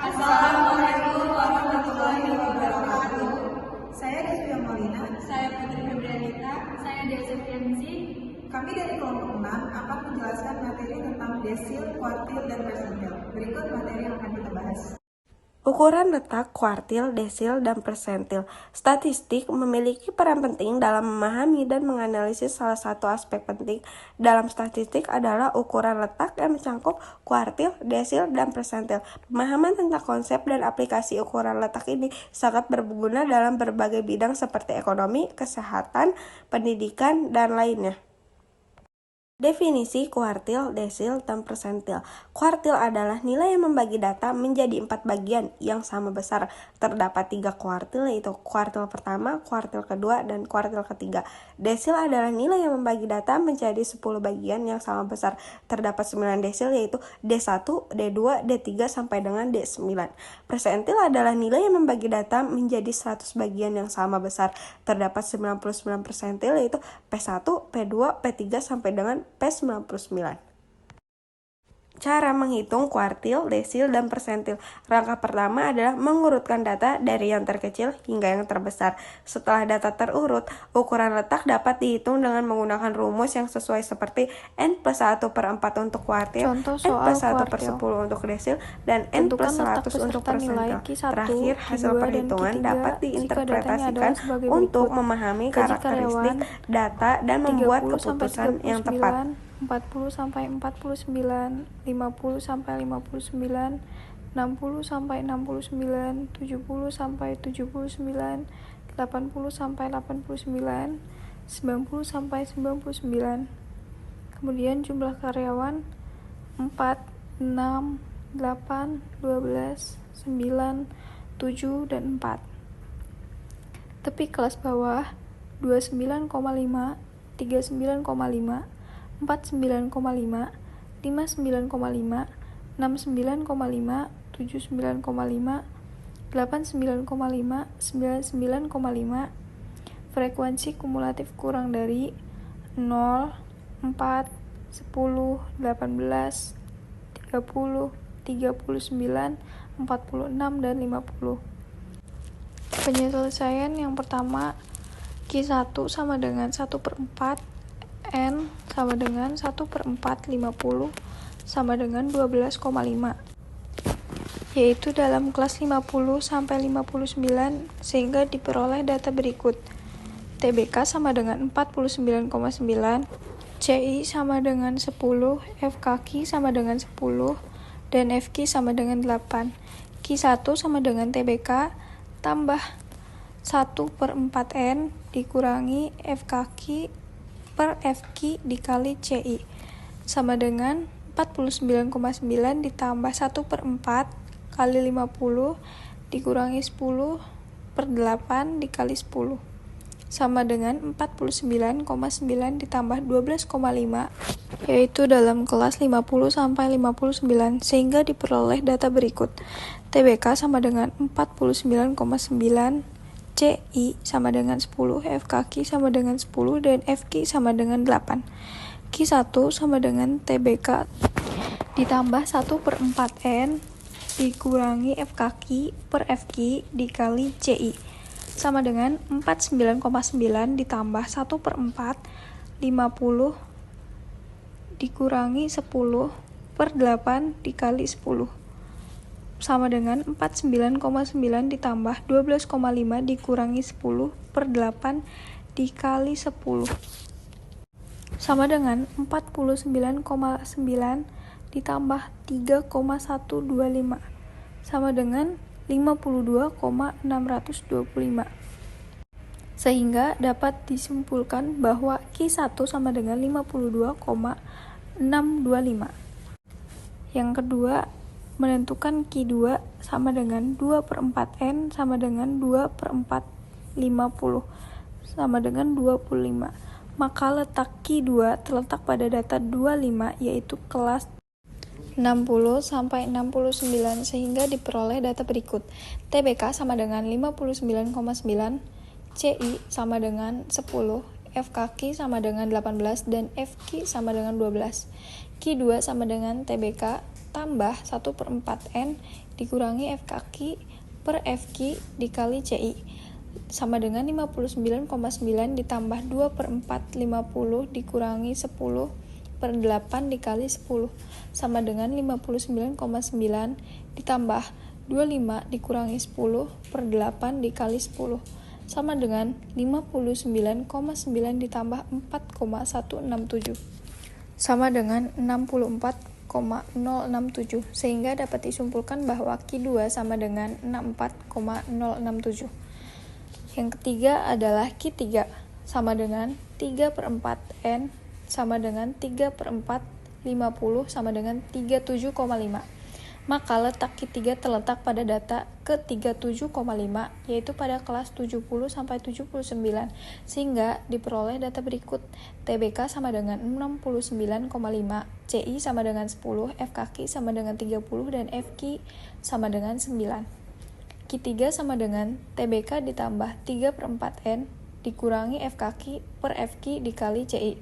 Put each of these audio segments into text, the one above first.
Assalamualaikum warahmatullahi wabarakatuh. Saya Desya Molina. Saya Putri Febrianita. Saya Desi Fiansi. Kami dari kelompok 6 akan menjelaskan materi tentang desil, kuartil, dan persentil. Berikut materi yang akan kita bahas. Ukuran letak, kuartil, desil, dan persentil. Statistik memiliki peran penting dalam memahami dan menganalisis salah satu aspek penting dalam statistik adalah ukuran letak yang mencakup kuartil, desil, dan persentil. Pemahaman tentang konsep dan aplikasi ukuran letak ini sangat berguna dalam berbagai bidang seperti ekonomi, kesehatan, pendidikan, dan lainnya. Definisi kuartil, desil, dan persentil. Kuartil adalah nilai yang membagi data menjadi 4 bagian yang sama besar. Terdapat 3 kuartil, yaitu kuartil pertama, kuartil kedua, dan kuartil ketiga. Desil adalah nilai yang membagi data menjadi 10 bagian yang sama besar. Terdapat 9 desil, yaitu D1, D2, D3, sampai dengan D9. Persentil adalah nilai yang membagi data menjadi 100 bagian yang sama besar. Terdapat 99 persentil, yaitu P1, P2, P3, sampai dengan P99. Cara menghitung kuartil, desil, dan persentil. Langkah pertama adalah mengurutkan data dari yang terkecil hingga yang terbesar. Setelah data terurut, ukuran letak dapat dihitung dengan menggunakan rumus yang sesuai seperti N+1/4 untuk kuartil, N+1/10 untuk desil, dan N+100 untuk persentil. Terakhir, hasil perhitungan dapat diinterpretasikan untuk memahami karakteristik data dan membuat keputusan yang tepat. 40 sampai 49, 50 sampai 59, 60 sampai 69, 70 sampai 79, 80 sampai 89, 90 sampai 99. Kemudian jumlah karyawan 4, 6, 8, 12, 9, 7, dan 4. Tepi kelas bawah 29,5, 39,5, 49,5, 59,5, 69,5, 79,5, 89,5, 99,5. Frekuensi kumulatif kurang dari 0, 4, 10, 18, 30, 39, 46, dan 50. Penyelesaian yang pertama, Q1 sama dengan 1/4, N sama dengan 1/4 50 sama dengan 12,5, yaitu dalam kelas 50 sampai 59, sehingga diperoleh data berikut. TBK sama dengan 49,9, CI sama dengan 10, FKQ sama dengan 10, dan FQ sama dengan 8. Q1 sama dengan TBK tambah 1/4 N dikurangi FKQ per FQ dikali CI sama dengan 49,9 ditambah 1/4 kali 50 dikurangi 10 per 8 dikali 10 sama dengan 49,9 ditambah 12,5, yaitu dalam kelas 50 sampai 59, sehingga diperoleh data berikut. TBK sama dengan 49,9, CI sama dengan 10, FKQ sama dengan 10, dan FQ sama dengan 8. Q1 sama dengan TBK ditambah 1/4 N dikurangi FKQ per FQ dikali CI sama dengan 49,9 ditambah 1/4 50 dikurangi 10 per 8 dikali 10 sama dengan 49,9 ditambah 12,5 dikurangi 10 per 8 dikali 10 sama dengan 49,9 ditambah 3,125 sama dengan 52,625. Sehingga dapat disimpulkan bahwa Q1 sama dengan 52,625. Yang kedua, menentukan Q2 sama dengan 2/4 N sama dengan 2/4 50 sama dengan 25. Maka letak Q2 terletak pada data 25, yaitu kelas 60 sampai 69 sehingga diperoleh data berikut. TBK sama dengan 59,9, CI sama dengan 10, FKQ sama dengan 18, dan FQ sama dengan 12. Q2 sama dengan TBK tambah 1/4N dikurangi FKQ per FQ dikali CI sama dengan 59,9 ditambah 2/4 50 dikurangi 10/8 dikali 10 sama dengan 59,9 ditambah 25 dikurangi 10/8 dikali 10 sama dengan 59,9 ditambah 4,167 sama dengan 64,067 sehingga dapat disimpulkan bahwa Q2 sama dengan 64,067. Yang ketiga adalah Q3 sama dengan 3/4N sama dengan 3/4 50 sama dengan 37,5. Maka letak Q3 terletak pada data ke-37,5 yaitu pada kelas 70-79 sehingga diperoleh data berikut. TBK sama dengan 69,5, CI sama dengan 10, FKQ sama dengan 30, dan FQ sama dengan 9. Q3 sama dengan TBK ditambah 3/4N dikurangi FKQ per FQ dikali CI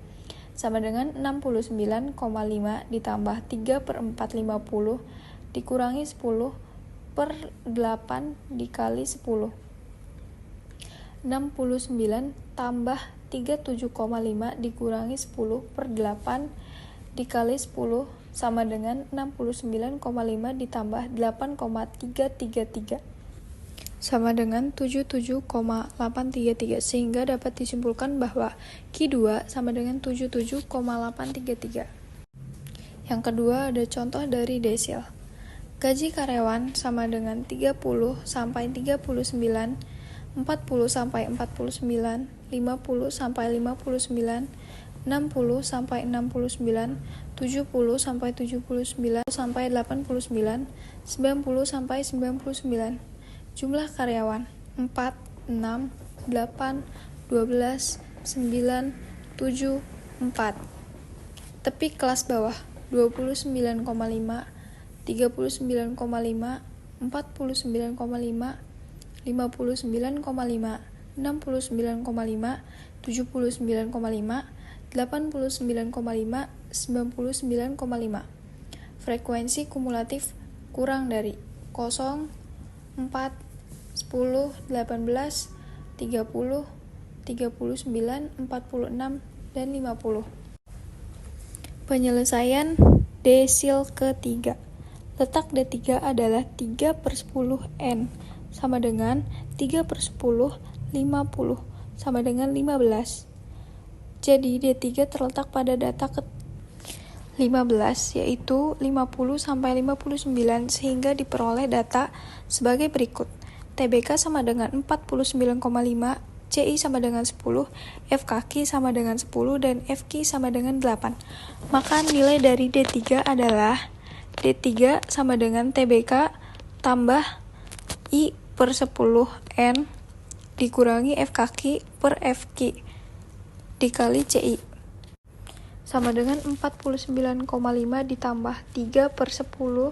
sama dengan 69,5 ditambah 3/4 50 dikurangi 10/8 dikali 10. 69 tambah 37,5 dikurangi 10/8 dikali 10 sama dengan 69,5 ditambah 8,333 sama dengan 77,833 sehingga dapat disimpulkan bahwa Q2 sama dengan 77,833. Yang kedua ada contoh dari desil. Gaji karyawan sama dengan 30 sampai 39, 40 sampai 49, 50 sampai 59, 60 sampai 69, 70 sampai 79 sampai 89, 90 sampai 99. Jumlah karyawan 4, 6, 8, 12, 9, 7, 4. Tepi kelas bawah 29,5, 39,5, 49,5, 59,5, 69,5, 69,5, 79,5, 89,5, 99,5. Frekuensi kumulatif kurang dari 0, 4, 10, 18, 30, 39, 46, dan 50. Penyelesaian desil ketiga. Letak D3 adalah 3/10N sama dengan 3/10 50 sama dengan 15. Jadi D3 terletak pada data ke-15 yaitu 50 sampai 59 sehingga diperoleh data sebagai berikut. TBK sama dengan 49,5, CI sama dengan 10, FKQ sama dengan 10, dan FQ sama dengan 8. Maka nilai dari D3 adalah D3 sama dengan TBK tambah I/10N dikurangi FKQ per FQ dikali CI sama dengan 49,5 ditambah 3/10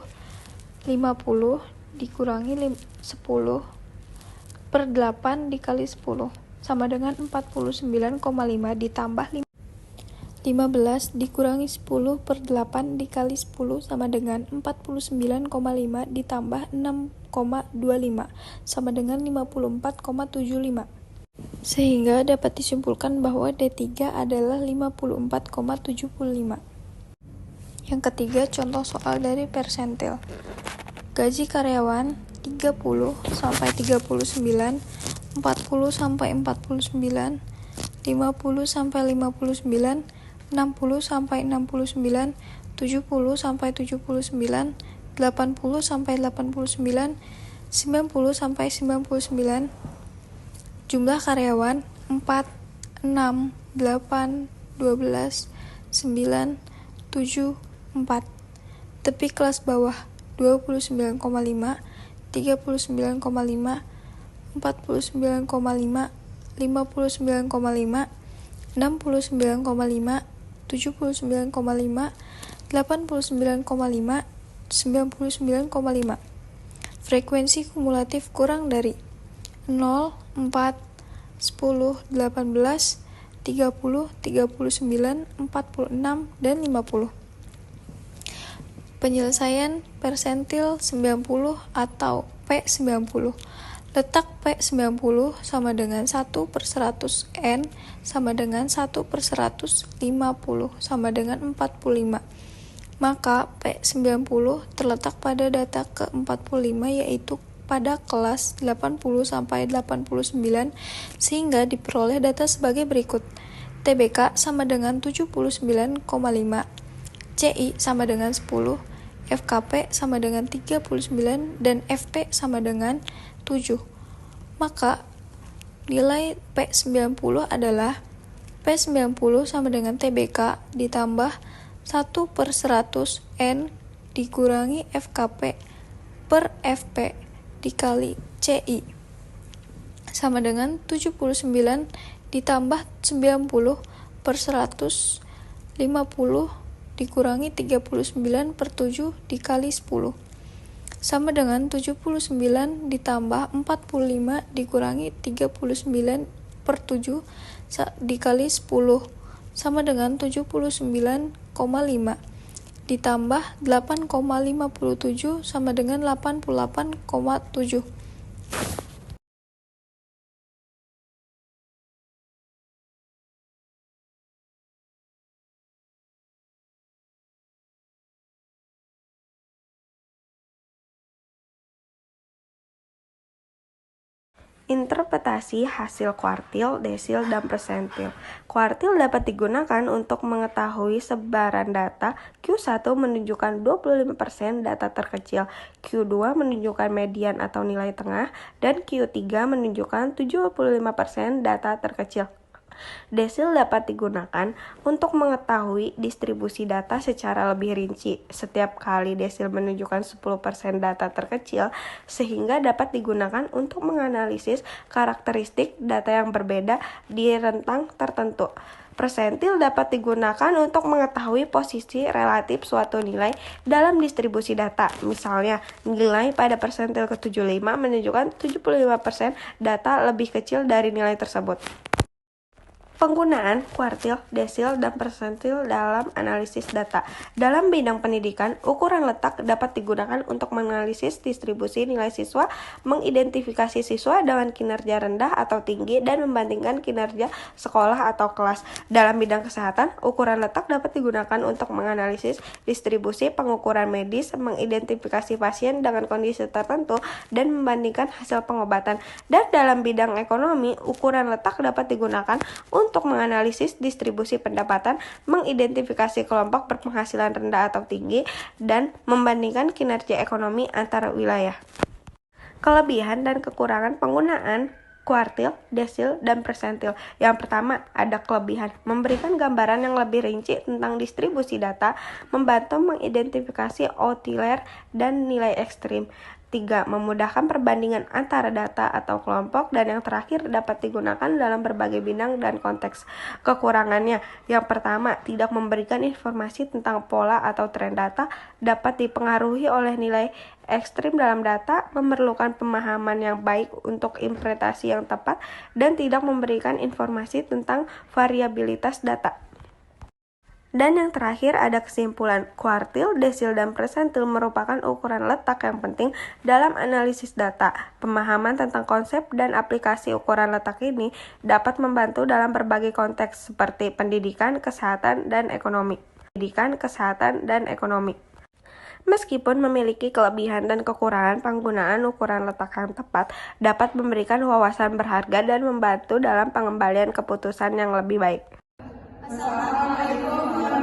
50 dikurangi 10/8 dikali 10 sama dengan 49,5 ditambah 15 dikurangi 10/8 dikali 10 sama dengan 49,5 ditambah 6,25 sama dengan 54,75. Sehingga dapat disimpulkan bahwa D3 adalah 54,75. Yang ketiga, contoh soal dari persentil. Gaji karyawan 30 sampai 39, 40 sampai 49, 50 sampai 59, 60 sampai 69, 70 sampai 79, 80 sampai 89, 90 sampai 99. Jumlah karyawan 4, 6, 8, 12, 9, 7, 4. Tepi kelas bawah 29,5, 39,5, 49,5, 59,5, 69,5, 79,5, 89,5, 99,5. Frekuensi kumulatif kurang dari 0, 4, 10, 18, 30, 39, 46, dan 50. Penyelesaian persentil 90 atau P90. Letak P90 sama dengan 1/100 N sama dengan 1/150 sama dengan 45. Maka P90 terletak pada data ke-45 yaitu pada kelas 80-89 sehingga diperoleh data sebagai berikut. TBK sama dengan 79,5, CI sama dengan 10, FKP sama dengan 39, dan FP sama dengan 7. Maka nilai P90 adalah P90 sama dengan TBK ditambah 1/100 N dikurangi FKP per FP dikali CI sama dengan 79 ditambah 90/150 dikurangi 39/7 dikali 10 sama dengan 79 ditambah 45 dikurangi 39/7 dikali 10 sama dengan 79,5 ditambah 8,57 sama dengan 88,7. Interpretasi hasil kuartil, desil, dan persentil. Kuartil dapat digunakan untuk mengetahui sebaran data. Q1 menunjukkan 25% data terkecil, Q2 menunjukkan median atau nilai tengah, dan Q3 menunjukkan 75% data terkecil. Desil dapat digunakan untuk mengetahui distribusi data secara lebih rinci. Setiap kali desil menunjukkan 10% data terkecil, sehingga dapat digunakan untuk menganalisis karakteristik data yang berbeda di rentang tertentu. Persentil dapat digunakan untuk mengetahui posisi relatif suatu nilai dalam distribusi data. Misalnya, nilai pada persentil ke-75 menunjukkan 75% data lebih kecil dari nilai tersebut. Penggunaan kuartil, desil, dan persentil dalam analisis data. Dalam bidang pendidikan, ukuran letak dapat digunakan untuk menganalisis distribusi nilai siswa, mengidentifikasi siswa dengan kinerja rendah atau tinggi, dan membandingkan kinerja sekolah atau kelas. Dalam bidang kesehatan, ukuran letak dapat digunakan untuk menganalisis distribusi pengukuran medis, mengidentifikasi pasien dengan kondisi tertentu, dan membandingkan hasil pengobatan. Dan dalam bidang ekonomi, ukuran letak dapat digunakan untuk menganalisis distribusi pendapatan, mengidentifikasi kelompok berpenghasilan rendah atau tinggi, dan membandingkan kinerja ekonomi antara wilayah. Kelebihan dan kekurangan penggunaan kuartil, desil, dan persentil. Yang pertama, ada kelebihan, memberikan gambaran yang lebih rinci tentang distribusi data, membantu mengidentifikasi outlier dan nilai ekstrim. 3. Memudahkan perbandingan antara data atau kelompok, dan yang terakhir dapat digunakan dalam berbagai bidang dan konteks. Kekurangannya, yang pertama, tidak memberikan informasi tentang pola atau tren data, dapat dipengaruhi oleh nilai ekstrim dalam data, memerlukan pemahaman yang baik untuk interpretasi yang tepat, dan tidak memberikan informasi tentang variabilitas data. Dan yang terakhir ada kesimpulan, kuartil, desil, dan persentil merupakan ukuran letak yang penting dalam analisis data. Pemahaman tentang konsep dan aplikasi ukuran letak ini dapat membantu dalam berbagai konteks seperti pendidikan, kesehatan, dan ekonomi. Meskipun memiliki kelebihan dan kekurangan, penggunaan ukuran letak yang tepat dapat memberikan wawasan berharga dan membantu dalam pengembalian keputusan yang lebih baik. Assalamualaikum warahmatullahi wabarakatuh.